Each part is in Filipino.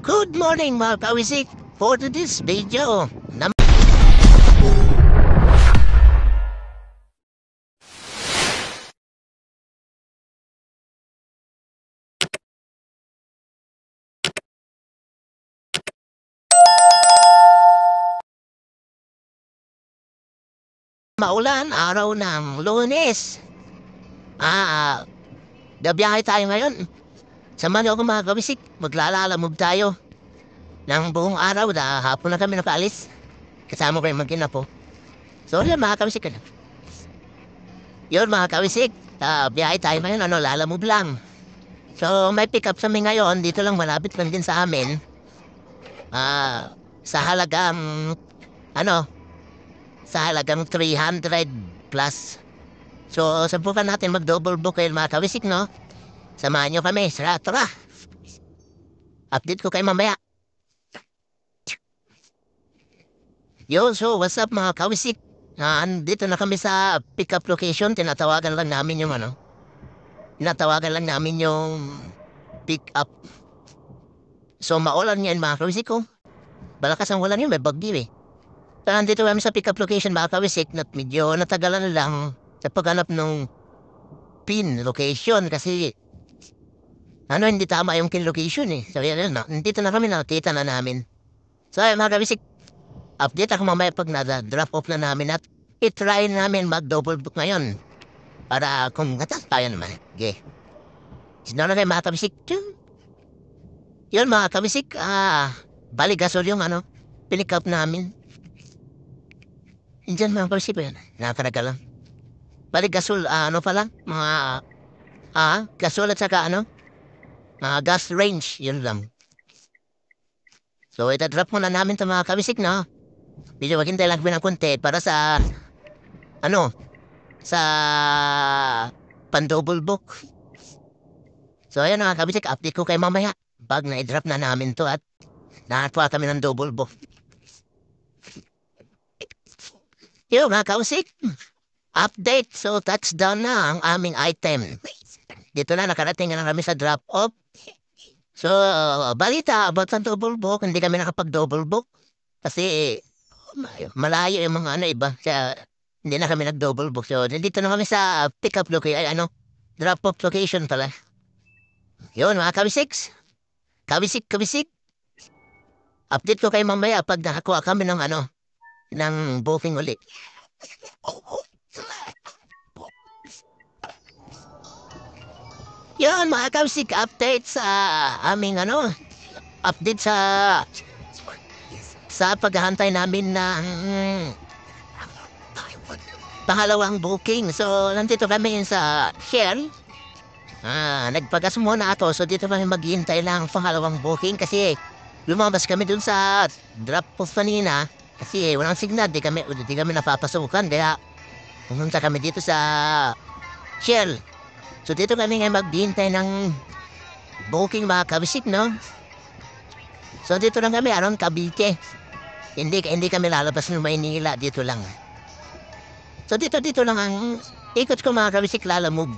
Good morning mga kawisik. For this video, maulan araw ng Lunes. Dabiyahe tayo ngayon. Samahan niyo ako mga kawisik. Maglalalamog tayo ng buong araw na hapon na kami nakaalis. Kasama ko yung mag-ina po. So yun mga kawisik. Yun mga kawisik. Biyahe tayo ngayon. Lalamog lang. So may pick up kami ngayon. Dito lang malapit lang din sa amin. Sa halagang sa halagang 300 plus. So subukan natin mag-double book kayo mga kawisik, no? Samahan nyo kami. Tara. Update ko kayo mamaya. Yo, so what's up mga kawisik? Andito na kami sa pick-up location. Tinatawagan lang namin yung pick-up. So maulan yan mga kawisik ko. Balakas ang ulan yun, may bagyo eh. So andito kami sa pick-up location mga kawisik. Medyo natagalan lang sa paghanap ng pin location kasi hindi tama yung pin location eh. So yan na, nandito na kami, nakita na namin. So mga kawisik, update ako mamaya pag na-drop off na namin at itry namin mag-double book ngayon. Para kung natas tayo naman. Okay. Sino na kayo mga kawisik? Yun mga kawisik, bali gasol yung pinick up namin. Diyan mga kawisik yun. Nakakaraga lang. Bali gasol, gasol at saka gas range, yun lang. So ita-drop muna namin ito mga kawisik, no? Medyo maghintay lang ng konti para sa sa pan-double book. So ayan mga kawisik, update ko kay mamaya pag na-drop na namin to at nakakuha kami ng double book. Yo mga kawisik, update. So touchdown na ang aming item. Dito na, nakarating na kami sa drop-off. So, balita about sa double book, hindi kami nakapag-double book. Kasi, malayo yung mga iba. Kaya, hindi na kami nag-double book. So, dito na kami sa pick-up location, drop-off location pala. Yun, mga kabisiks. Kabisik. Update ko kayo mamaya pag nakakuha kami ng booking ulit. Yan mga kabisik, update sa aming update sa paghahantay namin ng pangalawang booking. So nandito kami sa Shell. Nagpagas muna ako, so dito kami maghihintay lang pangalawang booking kasi lumabas kami dun sa drop off kanina kasi walang signal, di kami napapasukan kaya pumunta kami dito sa Shell. So dito kami ngayon maghihintay ng booking mga kabisik, no? So dito lang kami, Cavite. Hindi kami lalabas ng Maynila, dito lang. So dito lang ang ikot ko mga kabisik, lalamove.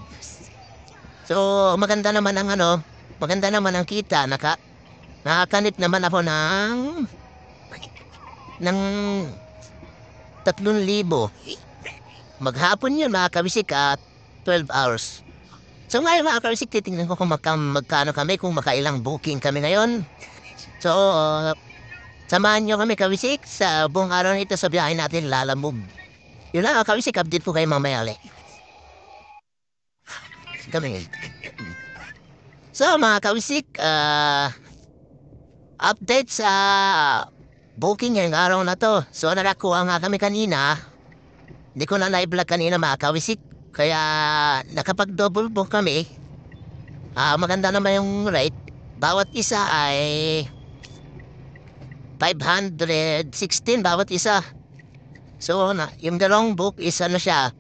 So maganda naman ang kita, nakakanit naman ako ng 3,000. Maghapon yun mga kabisik at 12 hours. So ngayon mga kabisik, titingnan ko kung magkano kami, kung makailang booking kami ngayon. So, samahan nyo kami kabisik sa buong araw nito sa biyahe natin lalamove. Yun lang mga kabisik, update po kayo mamaya ulit. So mga kabisik, update sa booking ngayong araw na to. So nakakuha nga kami kanina. Hindi ko na na-vlog kanina mga kabisik. Kaya nakapag-double book kami. Maganda naman yung rate. Bawat isa ay 516 bawat isa. So yung dalawang book is siya,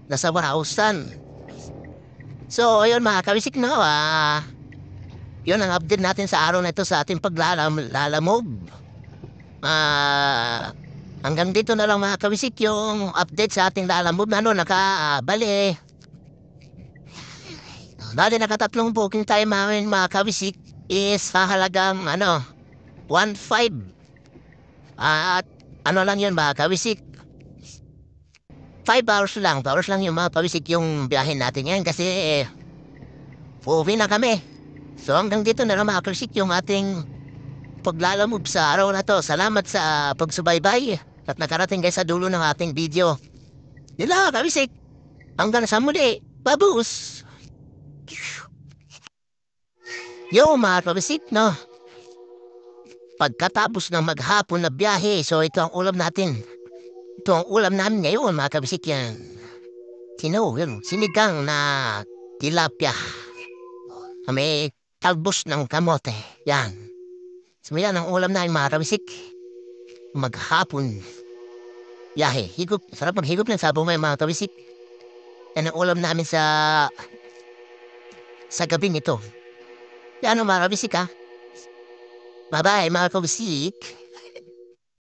nasa 1,000. So ayun mga kabisik, no? Yun ang update natin sa araw na ito sa ating paglalamove. Hanggang dito na lang mga kabisik yung update sa ating lalamove na bali nakatatlong booking tayo mga kabisik is hahalagang 1.5. At ano lang yun mga kawisik, 5 hours lang, 2 hours lang yung mga kawisik yung biyahe natin ngayon kasi uuwi na kami. So hanggang dito na lang mga kawisik yung ating paglalamove sa araw na to. Salamat sa pagsubaybay at nakarating kayo sa dulo ng ating video. Nila kawisik, hanggang sa muli, babus! Yo mga kawisik, no? Pagkatapos ng maghapon na biyahe, so ito ang ulam natin. Ito ang ulam namin ngayon, mga kabisik yan. Yun, sinigang na tilapia. May talbos ng kamote. Yan. So yan ang ulam namin, mga kabisik. Maghapon. Biyahe. Higop. Sarap maghigop ng sabong may mga kabisik. Yan ang ulam namin sa gabing ito. Yan ang mga kabisik, ha. Bye-bye, mga kabisik.